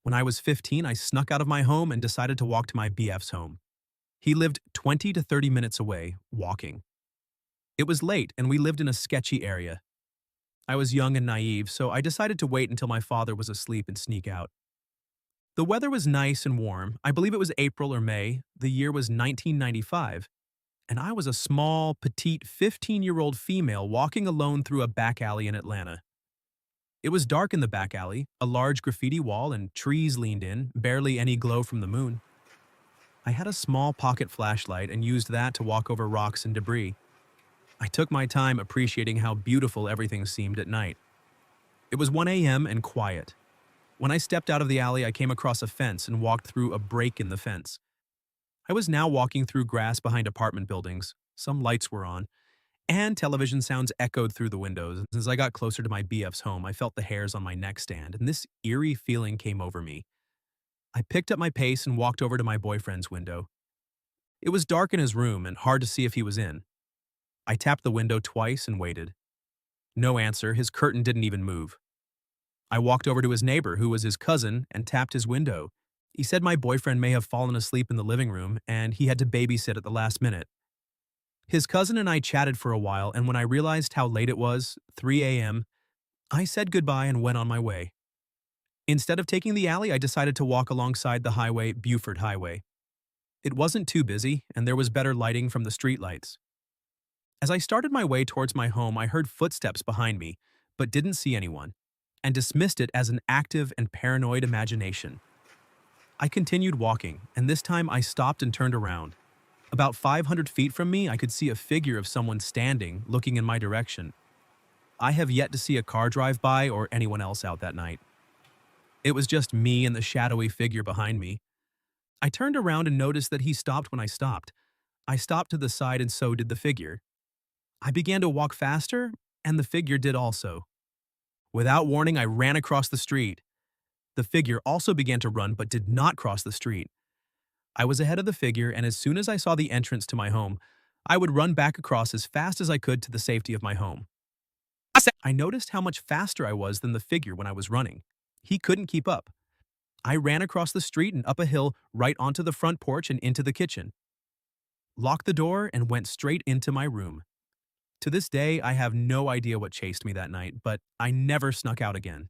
When I was 15, I snuck out of my home and decided to walk to my BF's home. He lived 20 to 30 minutes away, walking. It was late, and we lived in a sketchy area. I was young and naive, so I decided to wait until my father was asleep and sneak out. The weather was nice and warm. I believe it was April or May. The year was 1995, and I was a small, petite 15-year-old female walking alone through a back alley in Atlanta. It was dark in the back alley, a large graffiti wall and trees leaned in, barely any glow from the moon. I had a small pocket flashlight and used that to walk over rocks and debris. I took my time appreciating how beautiful everything seemed at night. It was 1 a.m. and quiet. When I stepped out of the alley, I came across a fence and walked through a break in the fence. I was now walking through grass behind apartment buildings. Some lights were on, and television sounds echoed through the windows. As I got closer to my BF's home, I felt the hairs on my neck stand, and this eerie feeling came over me. I picked up my pace and walked over to my boyfriend's window. It was dark in his room and hard to see if he was in. I tapped the window twice and waited. No answer, his curtain didn't even move. I walked over to his neighbor, who was his cousin, and tapped his window. He said my boyfriend may have fallen asleep in the living room and he had to babysit at the last minute. His cousin and I chatted for a while, and when I realized how late it was, 3 a.m., I said goodbye and went on my way. Instead of taking the alley, I decided to walk alongside the highway, Buford Highway. It wasn't too busy, and there was better lighting from the streetlights. As I started my way towards my home, I heard footsteps behind me, but didn't see anyone, and dismissed it as an active and paranoid imagination. I continued walking, and this time I stopped and turned around. About 500 feet from me, I could see a figure of someone standing, looking in my direction. I have yet to see a car drive by or anyone else out that night. It was just me and the shadowy figure behind me. I turned around and noticed that he stopped when I stopped. I stopped to the side and so did the figure. I began to walk faster, and the figure did also. Without warning, I ran across the street. The figure also began to run but did not cross the street. I was ahead of the figure, and as soon as I saw the entrance to my home, I would run back across as fast as I could to the safety of my home. I noticed how much faster I was than the figure when I was running. He couldn't keep up. I ran across the street and up a hill right onto the front porch and into the kitchen. Locked the door and went straight into my room. To this day, I have no idea what chased me that night, but I never snuck out again.